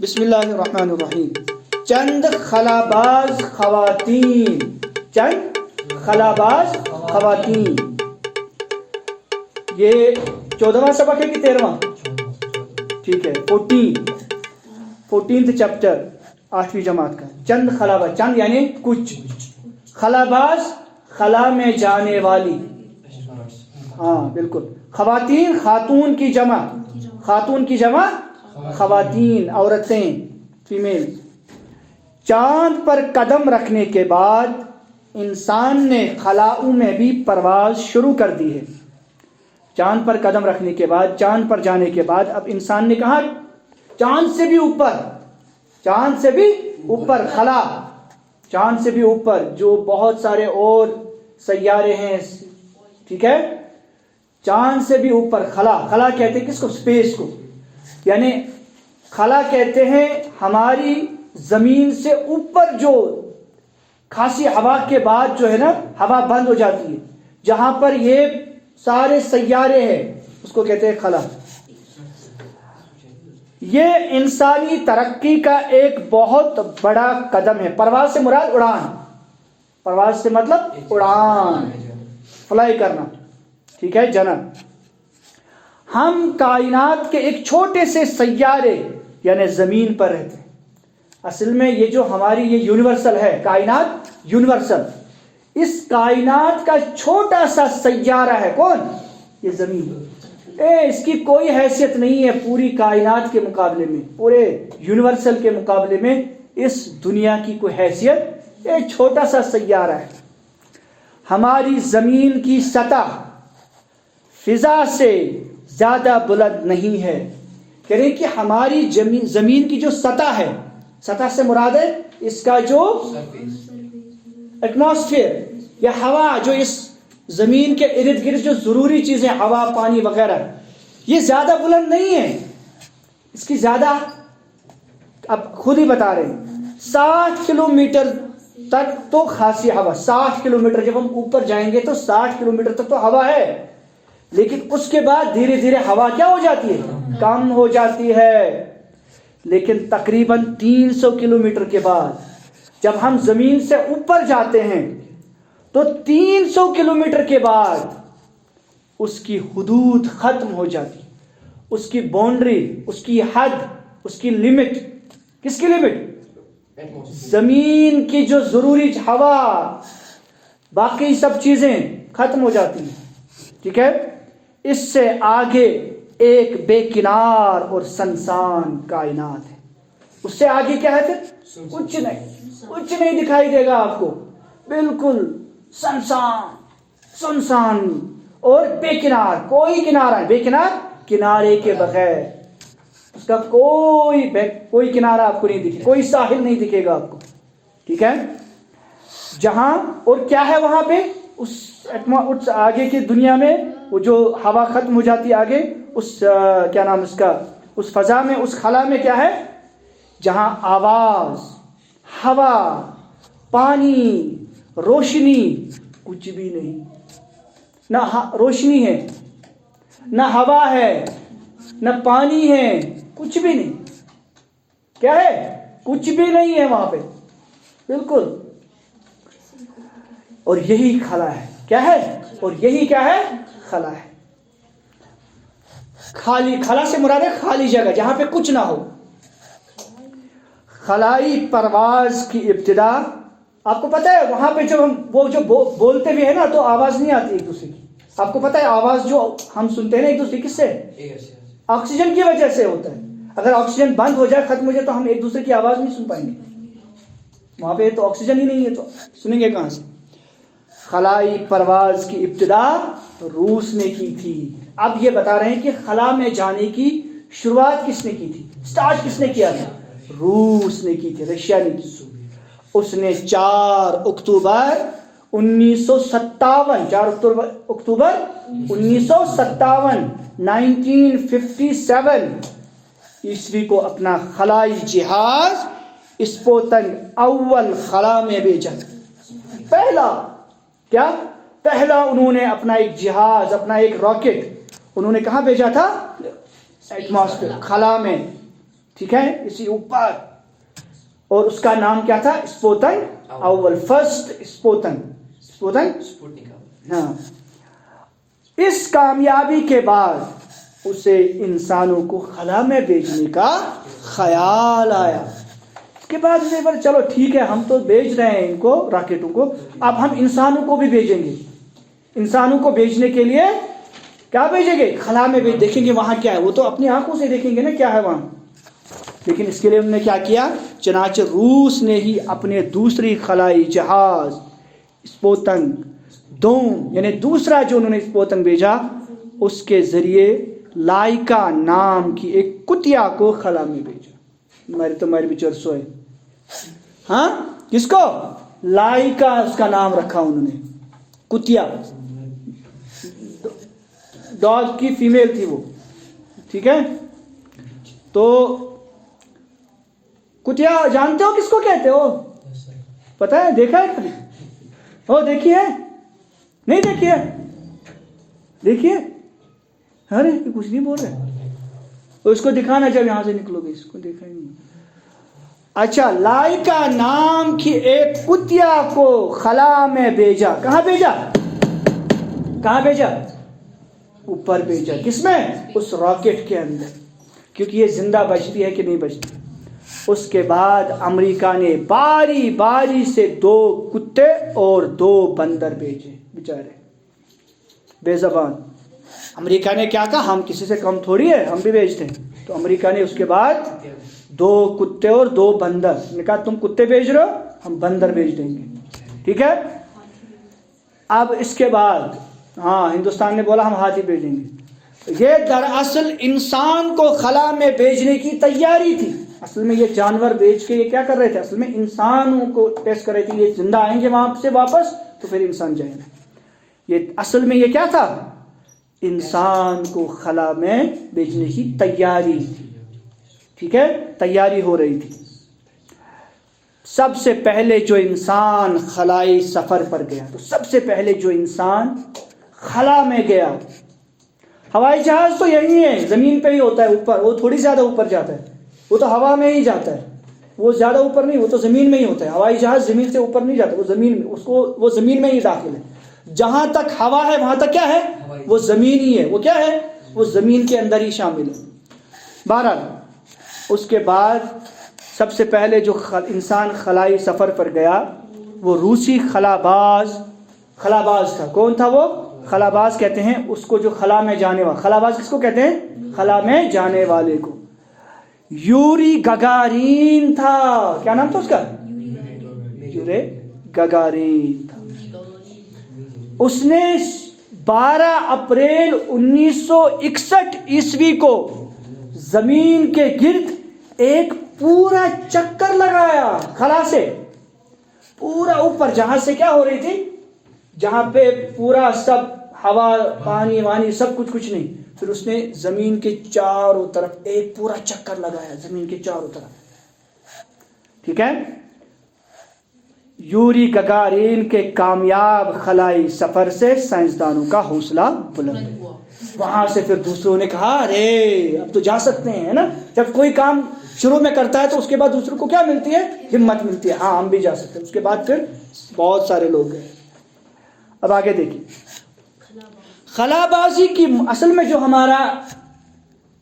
بسم اللہ الرحمن الرحیم. چند خلاباز خواتین، چند خلاباز خواتین. یہ 14واں سبق ہے کہ 13واں؟ ٹھیک ہے، 14th چیپٹر 8ویں جماعت کا. چند خلاباز، چند یعنی کچھ، خلاباز خلا میں جانے والی. ہاں بالکل. خواتین خاتون کی جمع، خاتون کی جمع خواتین، عورتیں، فیمیل. چاند پر قدم رکھنے کے بعد انسان نے خلاؤں میں بھی پرواز شروع کر دی ہے. چاند پر قدم رکھنے کے بعد، چاند پر جانے کے بعد اب انسان نے کہا چاند سے بھی اوپر، چاند سے بھی اوپر، خلا، چاند سے بھی اوپر جو بہت سارے اور سیارے ہیں، ٹھیک ہے، چاند سے بھی اوپر خلا. خلا کہتے ہیں کس کو؟ اسپیس کو. یعنی خلا کہتے ہیں ہماری زمین سے اوپر جو خاصی ہوا کے بعد جو ہے نا، ہوا بند ہو جاتی ہے، جہاں پر یہ سارے سیارے ہیں، اس کو کہتے ہیں خلا. یہ انسانی ترقی کا ایک بہت بڑا قدم ہے. پرواز سے مراد اڑان، پرواز سے مطلب اڑان، فلائی کرنا، ٹھیک ہے، جنم. ہم کائنات کے ایک چھوٹے سے سیارے یعنی زمین پر رہتے ہیں. اصل میں یہ جو ہماری یہ یونیورسل ہے، کائنات یونیورسل، اس کائنات کا چھوٹا سا سیارہ ہے کون؟ یہ زمین. اس کی کوئی حیثیت نہیں ہے پوری کائنات کے مقابلے میں، پورے یونیورسل کے مقابلے میں اس دنیا کی کوئی حیثیت، ایک چھوٹا سا سیارہ ہے. ہماری زمین کی سطح فضا سے زیادہ بلند نہیں ہے. کہہ رہے ہیں کہ ہماری زمین کی جو سطح ہے، سطح سے مراد ہے اس کا جو ایٹماسفیئر یا ہوا، جو اس زمین کے ارد گرد جو ضروری چیزیں، ہوا، پانی وغیرہ، یہ زیادہ بلند نہیں ہے. اس کی زیادہ، اب خود ہی بتا رہے ہیں، 60 کلومیٹر تک تو خاصی ہوا، 60 کلومیٹر جب ہم اوپر جائیں گے تو 60 کلومیٹر تک تو ہوا ہے، لیکن اس کے بعد دھیرے دھیرے ہوا کیا ہو جاتی ہے؟ کم ہو جاتی ہے. لیکن تقریباً 300 کلومیٹر کے بعد جب ہم زمین سے اوپر جاتے ہیں تو 300 کلومیٹر کے بعد اس کی حدود ختم ہو جاتی، اس کی باؤنڈری، اس کی حد، اس کی لمٹ. کس کی لمٹ؟ زمین کی جو ضروری ہوا، باقی سب چیزیں ختم ہو جاتی ہیں، ٹھیک ہے. اس سے آگے ایک بے کنار اور سنسان کائنات ہے. اس سے آگے کیا ہے پھر؟ کچھ نہیں، کچھ نہیں دکھائی دے گا آپ کو، بالکل سنسان اور بے کنار. کوئی کنارہ، بے کنار، کنارے کے بغیر، اس کا کوئی کنارہ آپ کو نہیں دکھے، کوئی ساحل نہیں دکھے گا آپ کو، ٹھیک ہے. جہاں اور کیا ہے وہاں پہ، اس آگے کی دنیا میں وہ جو ہوا ختم ہو جاتی آگے، اس کیا نام اس کا، اس فضا میں، اس خلا میں کیا ہے؟ جہاں آواز، ہوا، پانی، روشنی کچھ بھی نہیں. نہ روشنی ہے، نہ ہوا ہے، نہ پانی ہے، کچھ بھی نہیں. کیا ہے؟ کچھ بھی نہیں ہے وہاں پہ، بالکل. اور یہی خلا ہے. کیا ہے؟ اور یہی کیا ہے؟ خلا ہے. خالی، خلا سے مراد ہے خالی جگہ جہاں پہ کچھ نہ ہو. خلائی پرواز کی ابتدا، آپ کو پتہ ہے وہاں پہ جب ہم وہ جو بولتے بھی ہیں نا تو آواز نہیں آتی ایک دوسرے کی. آپ کو پتہ ہے آواز جو ہم سنتے ہیں نا ایک دوسرے کس سے؟ آکسیجن کی وجہ سے ہوتا ہے. اگر آکسیجن بند ہو جائے، ختم ہو جائے، تو ہم ایک دوسرے کی آواز نہیں سن پائیں گے. وہاں پہ تو آکسیجن ہی نہیں ہے تو سنیں گے کہاں سے؟ خلائی پرواز کی ابتدا روس نے کی تھی. اب یہ بتا رہے ہیں کہ خلا میں جانے کی شروعات کس نے کی تھی؟ سٹارٹ کس نے کیا تھا؟ روس نے کی تھی، رشیا نے کی. اس نے 4 اکتوبر 1957 1957 عیسوی کو اپنا خلائی جہاز اسپوتنگ اول خلا میں بھیجا. پہلا کیا؟ پہلا انہوں نے اپنا ایک جہاز، اپنا ایک راکٹ انہوں نے کہاں بھیجا تھا؟ ایٹماسفیئر، خلا میں، ٹھیک ہے, اسی اوپر, اور اس کا نام کیا تھا؟ اسپوتنگ اول, فرسٹ اسپوتنگ. ہاں, اس کامیابی کے بعد اسے انسانوں کو خلا میں بھیجنے کا خیال آیا. اس کے بعد اسے بولے چلو ٹھیک ہے, ہم تو بھیج رہے ہیں ان کو, راکٹوں کو, اب ہم انسانوں کو بھی بھیجیں گے. انسانوں کو بھیجنے کے لیے کیا بھیجیں گے؟ خلا میں بھی دیکھیں گے وہاں کیا ہے. وہ تو اپنی آنکھوں سے دیکھیں گے نا کیا ہے وہاں, لیکن اس کے لیے انہوں نے کیا کیا؟ چنانچہ روس نے ہی اپنے دوسری خلائی جہاز اسپوتنگ دوم, یعنی دوسرا جو انہوں نے اسپوتنگ بھیجا, اس کے ذریعے لائکا نام کی ایک کتیا کو خلا میں بھیجا. تمہارے بچر سوئے. ہاں, کس کو؟ لائکا اس کا نام رکھا انہوں نے, کتیا, ڈاگ کی فیمیل تھی وہ. ٹھیک ہے, تو کتیا جانتے ہو کس کو کہتے ہو؟ پتا ہے, دیکھا ہے کبھی؟ ہو دیکھیے, نہیں دیکھیے, دیکھیے, ارے کچھ نہیں بول رہے, اس کو دکھانا جب یہاں سے نکلو گے, اس کو دیکھا ہی نہیں. اچھا, لائکا نام کی ایک کتیا کو خلا میں بھیجا. کہاں بھیجا؟ کہاں بھیجا؟ اوپر بھیجا. کس میں؟ اس راکٹ کے اندر, کیونکہ یہ زندہ بچتی ہے کہ نہیں بچتی. اس کے بعد امریکہ نے باری باری سے 2 کتے اور 2 بندر بھیجے. بیچارے بے زبان. امریکہ نے کیا کہا؟ ہم کسی سے کم تھوڑی ہے, ہم بھی بھیجتے ہیں. تو امریکہ نے اس کے بعد 2 کتے اور 2 بندر نے کہا تم کتے بھیج رہے ہو, ہم بندر بھیج دیں گے. ٹھیک ہے. اب اس کے بعد ہاں ہندوستان نے بولا ہم ہاتھی بھیجیں گے. یہ دراصل انسان کو خلا میں بھیجنے کی تیاری تھی. اصل میں یہ جانور بیچ کے یہ کیا کر رہے تھے؟ اصل میں انسانوں کو ٹیسٹ کر رہے تھے, یہ زندہ آئیں گے وہاں سے واپس تو پھر انسان جائیں گے. یہ اصل میں یہ کیا تھا؟ انسان کو خلا میں بھیجنے کی تیاری تھی. ٹھیک ہے, تیاری ہو رہی تھی. سب سے پہلے جو انسان خلائی سفر پر گیا, تو سب سے پہلے جو انسان خلا میں گیا, ہوائی جہاز تو یہی ہے, زمین پہ ہی ہوتا ہے اوپر, وہ تھوڑی زیادہ اوپر جاتا ہے, وہ تو ہوا میں ہی جاتا ہے, وہ زیادہ اوپر نہیں, وہ تو زمین میں ہی ہوتا ہے. ہوائی جہاز زمین سے اوپر نہیں جاتا, وہ زمین میں, اس کو وہ زمین میں ہی داخل ہے. جہاں تک ہوا ہے وہاں تک کیا ہے؟ وہ زمین ہی ہے. وہ کیا ہے؟ وہ زمین کے اندر ہی شامل ہے. بہرحال اس کے بعد سب سے پہلے جو انسان خلائی سفر پر گیا وہ روسی خلاباز تھا. کون تھا وہ؟ خلاباز کہتے ہیں اس کو جو خلا میں جانے والا. خلاباز کس کو کہتے ہیں؟ خلا میں جانے والے کو. یوری گگارین تھا. کیا نام تھا اس کا؟ یوری گگارین تھا. اس نے 12 اپریل 1961 عیسوی کو زمین کے گرد ایک پورا چکر لگایا. خلا سے پورا اوپر, جہاں سے کیا ہو رہی تھی, جہاں پہ پورا سب ہوا پانی وانی سب کچھ نہیں, پھر اس نے زمین کے چاروں طرف ایک پورا چکر لگایا, زمین کے چاروں طرف. ٹھیک ہے. یوری گگارین کے کامیاب خلائی سفر سے سائنسدانوں کا حوصلہ بلند ہوا. وہاں سے پھر دوسروں نے کہا ارے اب تو جا سکتے ہیں نا. جب کوئی کام شروع میں کرتا ہے تو اس کے بعد دوسروں کو کیا ملتی ہے؟ ہمت ملتی ہے, ہاں ہم بھی جا سکتے ہیں. اس کے بعد پھر بہت سارے لوگ گئے. اب آگے دیکھیے, خلا بازی کی اصل میں جو ہمارا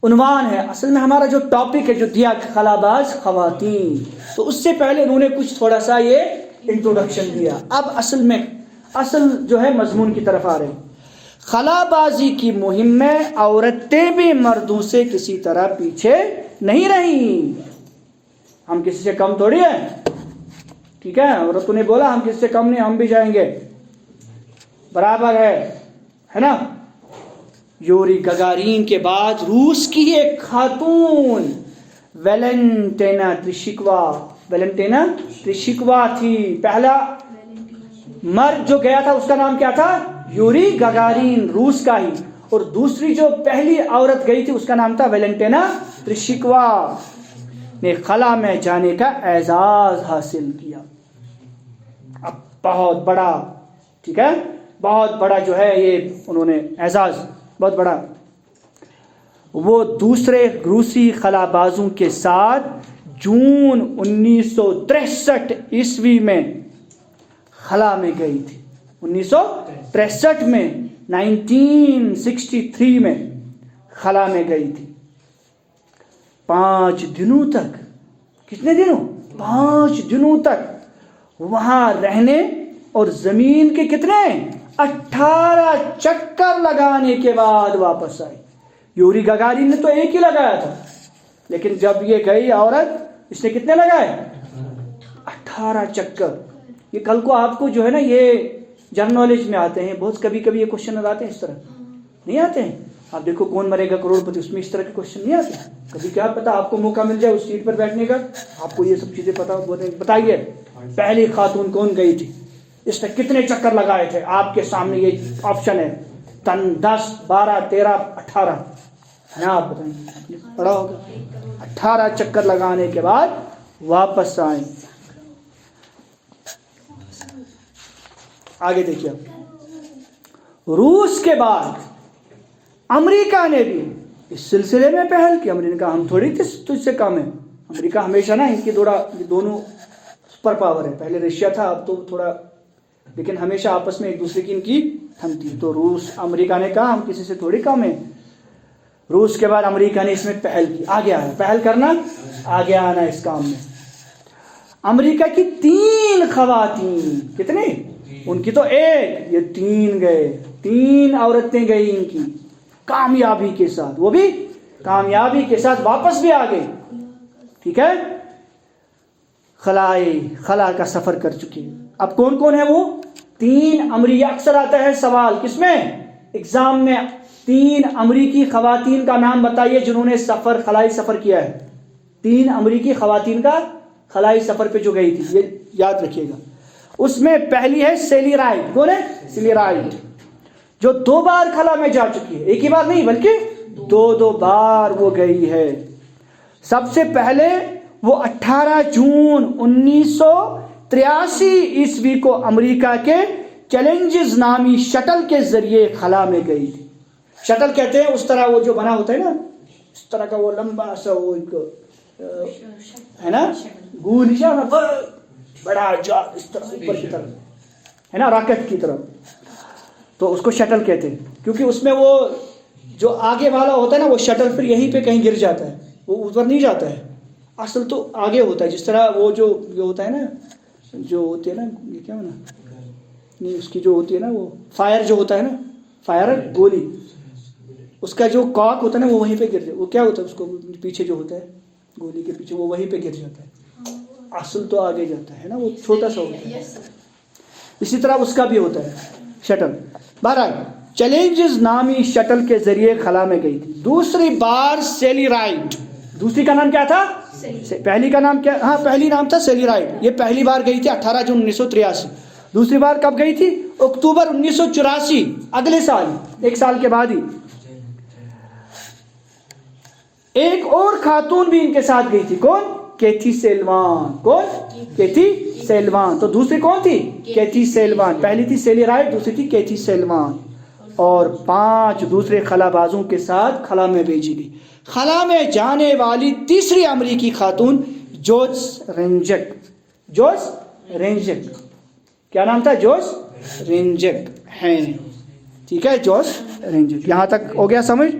عنوان ہے, اصل میں ہمارا جو ٹاپک ہے جو دیا, خلا باز خواتین, تو اس سے پہلے انہوں نے کچھ تھوڑا سا یہ انٹروڈکشن دیا. اب اصل جو ہے مضمون کی طرف آ رہے ہیں. خلا بازی کی مہم میں عورتیں بھی مردوں سے کسی طرح پیچھے نہیں رہیں. ہم کسی سے کم تھوڑی ہیں. ٹھیک ہے, عورتوں نے بولا ہم کسی سے کم نہیں, ہم بھی جائیں گے, برابر ہے نا. یوری گگارین کے بعد روس کی ایک خاتون ویلنٹینا تریشکوا تھی. پہلا مرد جو گیا تھا اس کا نام کیا تھا؟ یوری گگارین, روس کا ہی. اور دوسری جو پہلی عورت گئی تھی اس کا نام تھا ویلنٹینا تریشکوا. نے خلا میں جانے کا اعزاز حاصل کیا. اب بہت بڑا, ٹھیک ہے, بہت بڑا جو ہے یہ انہوں نے اعزاز, بہت بڑا. وہ دوسرے روسی خلابازوں کے ساتھ جون 1963 عیسوی میں خلا میں گئی تھی. 1963 میں 1963 میں خلا میں گئی تھی. 5 دنوں تک, کتنے دنوں؟ 5 دنوں تک وہاں رہنے اور زمین کے کتنے 18 چکر لگانے کے بعد واپس آئی. یوری گگارین نے تو ایک ہی لگایا تھا, لیکن جب یہ گئی عورت, اس نے کتنے لگائے؟ 18 چکر. یہ کل کو آپ کو جو ہے نا یہ جنرل نالج میں آتے ہیں, بہت کبھی کبھی یہ کوشچن آتے ہیں, اس طرح نہیں آتے ہیں. آپ دیکھو کون مرے گا کروڑ پتی, اس میں اس طرح کے کوشچن نہیں آتے. کبھی کیا پتا آپ کو موقع مل جائے اس سیٹ پر بیٹھنے کا, آپ کو یہ سب چیزیں پتا. بتائیے پہلی خاتون کون گئی تھی, اس نے کتنے چکر لگائے تھے؟ آپ کے سامنے یہ آپشن ہے, 10 12 13 18 ہے نا. آپ بتائیں, پڑا ہوگا. 18 چکر لگانے کے بعد واپس آئیں. آگے دیکھیے, روس کے بعد امریکہ نے بھی اس سلسلے میں پہل کی. امریکہ نے کہا ہم تھوڑی تجھ سے کم ہیں. امریکہ ہمیشہ نا ان کی دونوں سپر پاور ہے. پہلے رشیا تھا, اب تو تھوڑا, لیکن ہمیشہ آپس میں ایک دوسرے کی ان کی تھمتی. تو روس امریکہ نے کہا ہم کسی سے تھوڑی کم ہیں. روس کے بعد امریکہ نے اس میں پہل کی. آگے آنا, پہل کرنا, آگے آنا اس کام میں. امریکہ کی 3 خواتین, کتنی؟ ان کی تو ایک, یہ 3 گئے. 3 عورتیں گئی ان کی کامیابی کے ساتھ, وہ بھی کامیابی کے ساتھ واپس بھی آ گئی. ٹھیک ہے, خلا کا سفر کر چکی. اب کون کون ہے وہ 3 امریکی؟ اکثر آتا ہے سوال کس میں, ایگزام میں, 3 امریکی خواتین کا نام بتائیے جنہوں نے خلائی سفر کیا ہے. 3 امریکی خواتین کا خلائی سفر پہ جو گئی تھی, یہ یاد رکھیے گا. اس میں پہلی ہے سیلی رائٹ. کون ہے؟ سیلی رائٹ, جو 2 بار خلا میں جا چکی ہے. ایک ہی بار نہیں بلکہ 2 بار وہ گئی ہے. سب سے پہلے وہ 18 جون 1983 عیسوی کو امریکہ کے چیلنجز نامی شٹل کے ذریعے خلا میں گئی تھی. شٹل کہتے ہیں اس طرح وہ جو بنا ہوتا ہے نا, اس طرح کا وہ لمبا سا وہ ایک ہے نا, گول نشان بڑا جا اس طرح اوپر کی طرف ہے نا, راکٹ کی طرف. تو اس کو شٹل کہتے ہیں, کیونکہ اس میں وہ جو آگے والا ہوتا ہے نا, وہ شٹل پھر یہیں پہ کہیں گر جاتا ہے, وہ اوپر نہیں جاتا ہے. اصل تو آگے ہوتا ہے, جس طرح وہ جو ہوتا ہے نا, جو ہوتی ہے نا, یہ کیا ہونا نہیں, اس کی جو ہوتی ہے نا وہ فائر جو ہوتا ہے نا, فائر گولی, اس کا جو کاک ہوتا ہے نا وہ وہیں پہ گر جاتا ہے. وہ کیا ہوتا ہے, اس کو پیچھے جو ہوتا ہے گولی کے پیچھے, وہ وہیں پہ گر جاتا ہے. اصل تو آگے جاتا ہے نا, وہ چھوٹا سا ہوتا ہے. اسی طرح اس کا بھی ہوتا ہے شٹل. بہرحال چیلنجز نامی شٹل کے ذریعے خلا میں گئی تھی. دوسری بار سیلی رائٹ, دوسری کا نام کیا تھا؟ پہلی کا نام کیا؟ ہاں پہلی نام تھا سیلی رائٹ. یہ پہلی بار گئی تھی 18 جون 1983. دوسری بار کب گئی تھی؟ اکتوبر 1984, اگلے سال, 1 سال کے بعد ہی. ایک اور خاتون بھی ان کے ساتھ گئی تھی. کون؟ کیتھی سیلوان. کون؟ کیتھی سیلوان. تو دوسری کون تھی؟ کیتھی سیلوان. پہلی تھی سیلی رائٹ, دوسری تھی کیتھی سیلوان. اور 5 دوسرے خلا بازوں کے ساتھ خلا میں بھیجی گئی. خلا میں جانے والی تیسری امریکی خاتون جوس رینجک. جوس رینجک, کیا نام تھا؟ جوس رینجک ہے. ٹھیک ہے, جوس رینجک. یہاں تک ہو گیا سمجھ؟